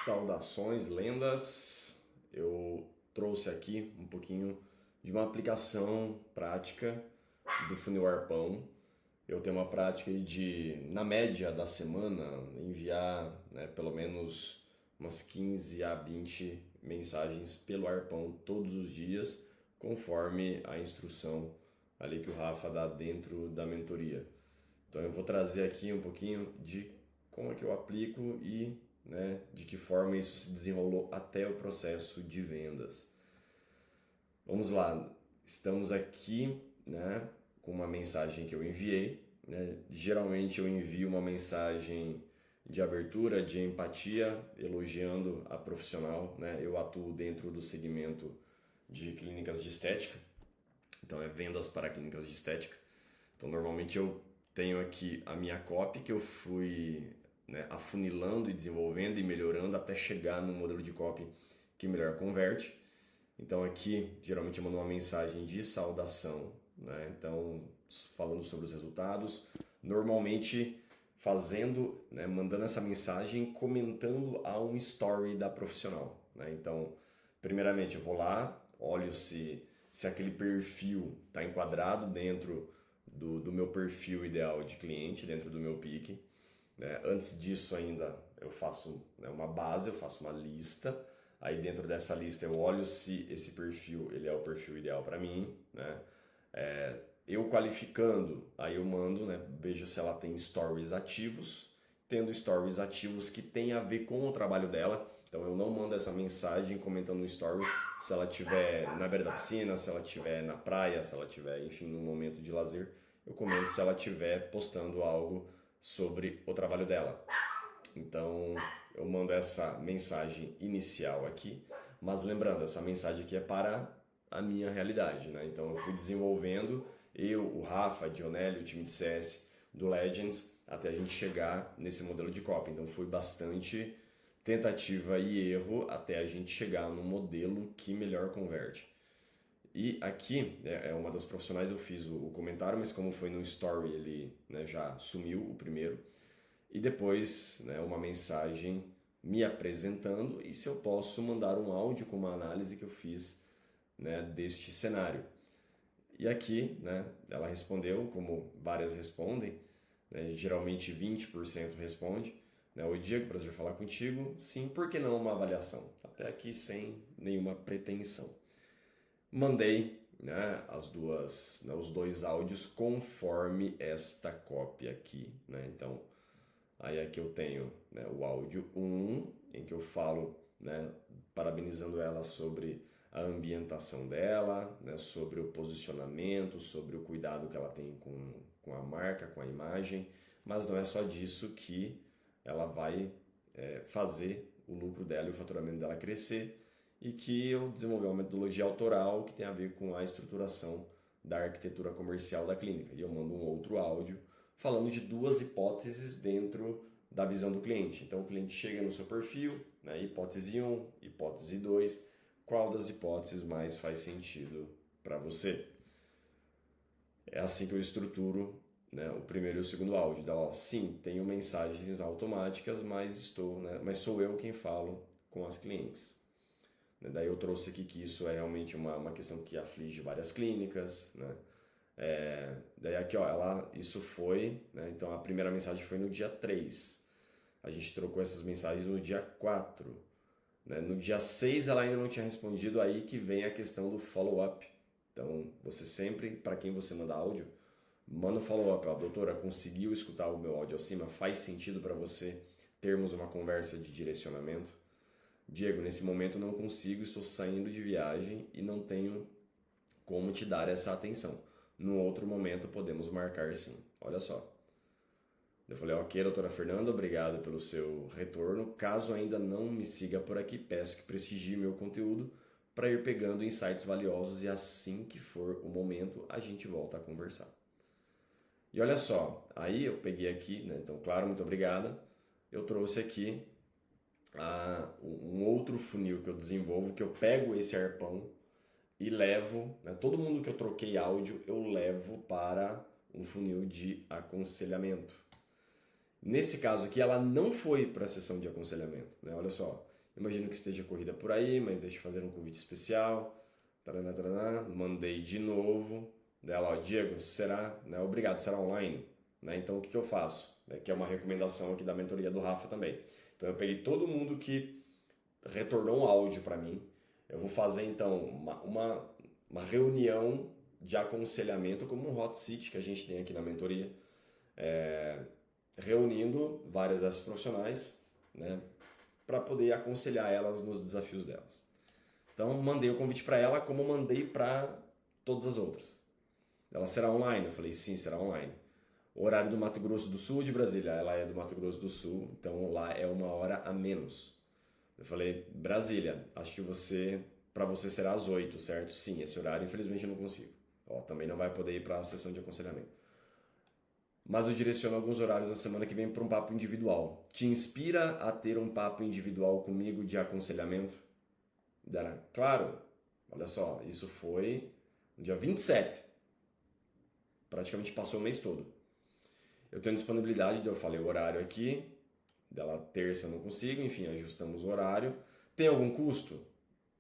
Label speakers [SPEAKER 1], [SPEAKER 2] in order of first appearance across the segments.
[SPEAKER 1] Saudações, lendas! Eu trouxe aqui um pouquinho de uma aplicação prática do funil Arpão. Eu tenho uma prática de, na média da semana, enviar pelo menos umas 15 a 20 mensagens pelo Arpão todos os dias, conforme a instrução ali que o Rafa dá dentro da mentoria. Então eu vou trazer aqui um pouquinho de como é que eu aplico e de que forma isso se desenrolou até o processo de vendas. Vamos lá, estamos aqui com uma mensagem que eu enviei. Geralmente eu envio uma mensagem de abertura, de empatia, elogiando a profissional. Eu atuo dentro do segmento de clínicas de estética, então é vendas para clínicas de estética. Então normalmente eu tenho aqui a minha copy que eu fui afunilando e desenvolvendo e melhorando até chegar no modelo de copy que melhor converte. Então aqui geralmente eu mando uma mensagem de saudação, então falando sobre os resultados, normalmente mandando essa mensagem comentando a um story da profissional. Então primeiramente eu vou lá, olho se aquele perfil está enquadrado dentro do meu perfil ideal de cliente, dentro do meu pique. Antes disso ainda eu faço uma base, eu faço uma lista. Aí dentro dessa lista eu olho se esse perfil ele é o perfil ideal para mim. Eu qualificando, aí eu mando, vejo se ela tem stories ativos. Tendo stories ativos que tem a ver com o trabalho dela. Então eu não mando essa mensagem comentando no story se ela estiver na beira da piscina, se ela estiver na praia, se ela estiver, enfim, num momento de lazer. Eu comento se ela estiver postando algo sobre o trabalho dela. Então eu mando essa mensagem inicial aqui, mas lembrando, essa mensagem aqui é para a minha realidade, Então eu fui desenvolvendo, o Rafa, a Dionelli, o time de CS do Legends, até a gente chegar nesse modelo de copy. Então foi bastante tentativa e erro até a gente chegar no modelo que melhor converte. E aqui, é uma das profissionais, eu fiz o comentário, mas como foi no story, ele já sumiu o primeiro. E depois uma mensagem me apresentando e se eu posso mandar um áudio com uma análise que eu fiz deste cenário. E aqui ela respondeu, como várias respondem, geralmente 20% responde. Oi Diego, prazer falar contigo. Sim, por que não uma avaliação? Até aqui sem nenhuma pretensão. Mandei os dois áudios conforme esta cópia aqui. Então, aí aqui eu tenho o áudio 1, em que eu falo parabenizando ela sobre a ambientação dela, sobre o posicionamento, sobre o cuidado que ela tem com a marca, com a imagem, mas não é só disso que ela vai fazer o lucro dela e o faturamento dela crescer, e que eu desenvolvi uma metodologia autoral que tem a ver com a estruturação da arquitetura comercial da clínica. E eu mando um outro áudio falando de duas hipóteses dentro da visão do cliente. Então o cliente chega no seu perfil, hipótese 1, hipótese 2, qual das hipóteses mais faz sentido para você? É assim que eu estruturo o primeiro e o segundo áudio. Então, sim, tenho mensagens automáticas, mas sou eu quem falo com as clientes. Daí eu trouxe aqui que isso é realmente uma questão que aflige várias clínicas, daí aqui, isso foi, então a primeira mensagem foi no dia 3, a gente trocou essas mensagens no dia 4, no dia 6 ela ainda não tinha respondido, aí que vem a questão do follow-up. Então você sempre, para quem você manda áudio, manda um follow-up, doutora, conseguiu escutar o meu áudio acima? Faz sentido para você termos uma conversa de direcionamento? Diego, nesse momento não consigo, estou saindo de viagem e não tenho como te dar essa atenção. No outro momento podemos marcar sim. Olha só. Eu falei, ok, doutora Fernanda, obrigado pelo seu retorno. Caso ainda não me siga por aqui, peço que prestigie meu conteúdo para ir pegando insights valiosos e assim que for o momento, a gente volta a conversar. E olha só, aí eu peguei aqui, então claro, muito obrigada. Eu trouxe aqui um outro funil que eu desenvolvo, que eu pego esse arpão e levo, todo mundo que eu troquei áudio, eu levo para um funil de aconselhamento. Nesse caso aqui, ela não foi para a sessão de aconselhamento, olha só. imagino que esteja corrida por aí, mas deixa eu fazer um convite especial. Taraná, taraná. Mandei de novo. Dela, ó, Diego, será, né, obrigado, será online. Né? Então o que eu faço? Que é uma recomendação aqui da mentoria do Rafa também. Então eu peguei todo mundo que retornou um áudio para mim. Eu vou fazer então uma reunião de aconselhamento, como um hot seat que a gente tem aqui na mentoria, reunindo várias dessas profissionais, né, para poder aconselhar elas nos desafios delas. Então mandei o convite para ela, como mandei para todas as outras. Ela será online? Eu falei, sim, será online. O horário do Mato Grosso do Sul ou de Brasília? Ela é do Mato Grosso do Sul, então lá é 1 hora a menos. Eu falei, Brasília, acho que para você será às 8, certo? Sim, esse horário infelizmente eu não consigo. Ó, também não vai poder ir para a sessão de aconselhamento. Mas eu direciono alguns horários na semana que vem para um papo individual. Te inspira a ter um papo individual comigo de aconselhamento? Dela, claro, olha só, isso foi no dia 27. Praticamente passou o mês todo. Eu tenho disponibilidade, eu falei o horário aqui, dela terça não consigo, enfim, ajustamos o horário. Tem algum custo?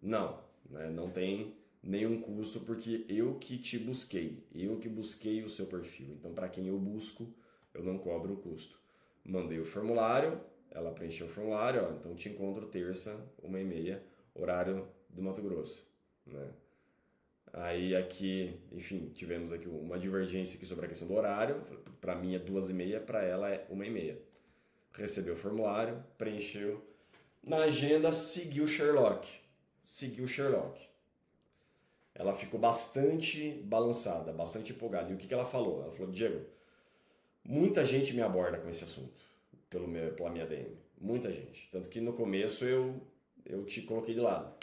[SPEAKER 1] Não, né? Não tem nenhum custo porque eu que te busquei, eu que busquei o seu perfil. Então, para quem eu busco, eu não cobro o custo. Mandei o formulário, ela preencheu o formulário, ó, então te encontro terça, 1h30, horário do Mato Grosso, né? Aí aqui, enfim, tivemos aqui uma divergência aqui sobre a questão do horário. Para mim é 2h30, para ela é 1h30. Recebeu o formulário, preencheu. Na agenda, seguiu Sherlock. Seguiu Sherlock. Ela ficou bastante balançada, bastante empolgada. E o que ela falou? Ela falou, Diego, muita gente me aborda com esse assunto, pela minha DM. Muita gente. Tanto que no começo eu te coloquei de lado.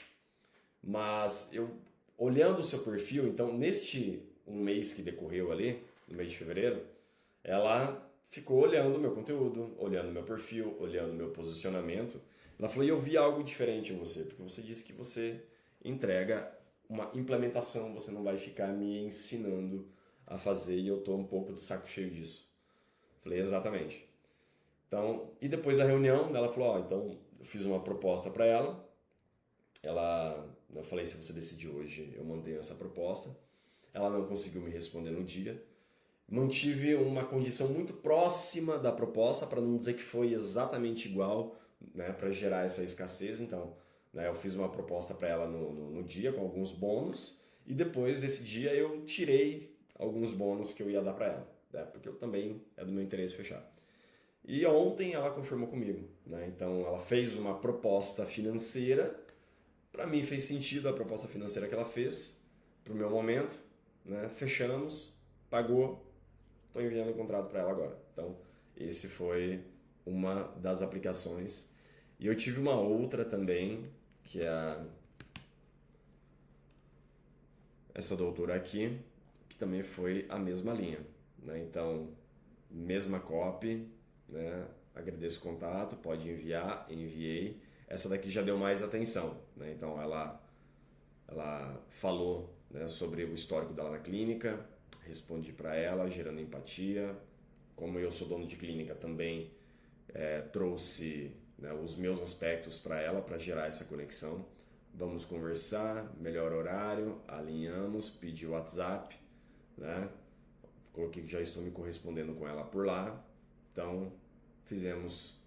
[SPEAKER 1] Mas eu, olhando o seu perfil, então neste um mês que decorreu ali, no mês de fevereiro, ela ficou olhando o meu conteúdo, olhando o meu perfil, olhando o meu posicionamento. Ela falou, e eu vi algo diferente em você, porque você disse que você entrega uma implementação, você não vai ficar me ensinando a fazer e eu tô um pouco de saco cheio disso. Falei, exatamente. Então, e depois da reunião, ela falou, então eu fiz uma proposta para ela. Eu falei, se você decidir hoje, eu mantenho essa proposta. Ela não conseguiu me responder no dia. Mantive uma condição muito próxima da proposta, para não dizer que foi exatamente igual, né, para gerar essa escassez. Então, né, eu fiz uma proposta para ela no dia, com alguns bônus, e depois desse dia eu tirei alguns bônus que eu ia dar para ela, né, porque eu também é do meu interesse fechar. E ontem ela confirmou comigo, né, então ela fez uma proposta financeira. Para mim fez sentido a proposta financeira que ela fez, para o meu momento, né? Fechamos, pagou, estou enviando o contrato para ela agora. Então, esse foi uma das aplicações. E eu tive uma outra também, que é essa doutora aqui, que também foi a mesma linha, né? Então, mesma copy, né? Agradeço o contato, pode enviar, enviei. Essa daqui já deu mais atenção, né? Então ela falou, né, sobre o histórico dela na clínica, respondi para ela, gerando empatia. Como eu sou dono de clínica também, trouxe, né, os meus aspectos para ela, para gerar essa conexão. Vamos conversar, melhor horário, alinhamos, pedi o WhatsApp, né? Coloquei que já estou me correspondendo com ela por lá. Então fizemos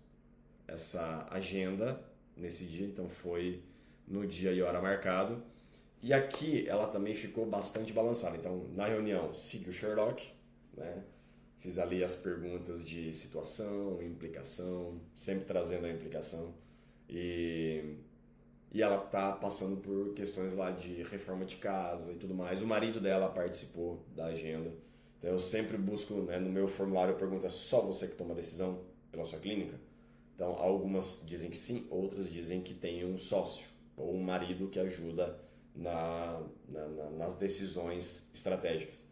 [SPEAKER 1] essa agenda nesse dia, então foi no dia e hora marcado. E aqui ela também ficou bastante balançada. Então, na reunião, segui o Sherlock, né? Fiz ali as perguntas de situação, implicação, sempre trazendo a implicação. E ela tá passando por questões lá de reforma de casa e tudo mais. O marido dela participou da agenda. Então, eu sempre busco, né, no meu formulário, pergunta, é só você que toma decisão pela sua clínica? Então, algumas dizem que sim, outras dizem que tem um sócio ou um marido que ajuda nas decisões estratégicas.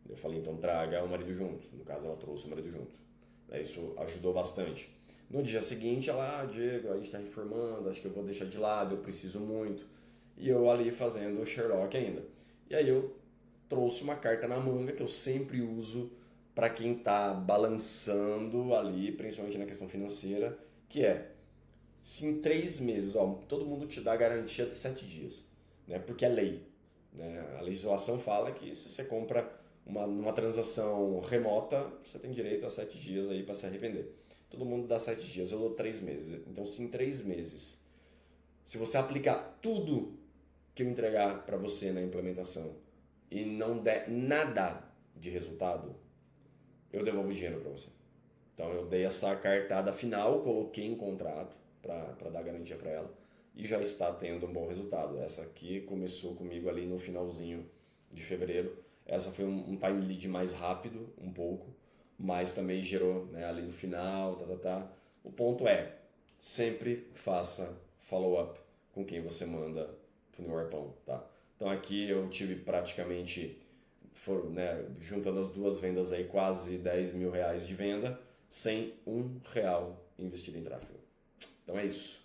[SPEAKER 1] Eu falei, então traga o marido junto. No caso, ela trouxe o marido junto. Isso ajudou bastante. No dia seguinte, ela, Diego, a gente está reformando, acho que eu vou deixar de lado, eu preciso muito. E eu ali fazendo o Sherlock ainda. E aí eu trouxe uma carta na manga que eu sempre uso para quem está balançando ali, principalmente na questão financeira, que é Se em 3 meses, ó, todo mundo te dá garantia de 7 dias, né? Porque é lei, né? A legislação fala que se você compra numa transação remota, você tem direito a 7 dias aí para se arrepender. Todo mundo dá 7 dias, eu dou 3 meses. Então, se em 3 meses, se você aplicar tudo que eu entregar para você na implementação e não der nada de resultado, eu devolvo o dinheiro para você. Então eu dei essa cartada final, coloquei em contrato para dar garantia para ela e já está tendo um bom resultado. Essa aqui começou comigo ali no finalzinho de fevereiro. Essa foi um time lead mais rápido, um pouco, mas também gerou, né, ali no final, tá. O ponto é, sempre faça follow-up com quem você manda funil arpão, tá? Então aqui eu tive praticamente, né, juntando as duas vendas aí, quase 10 mil reais de venda, sem R$ 1 investido em tráfego. Então é isso.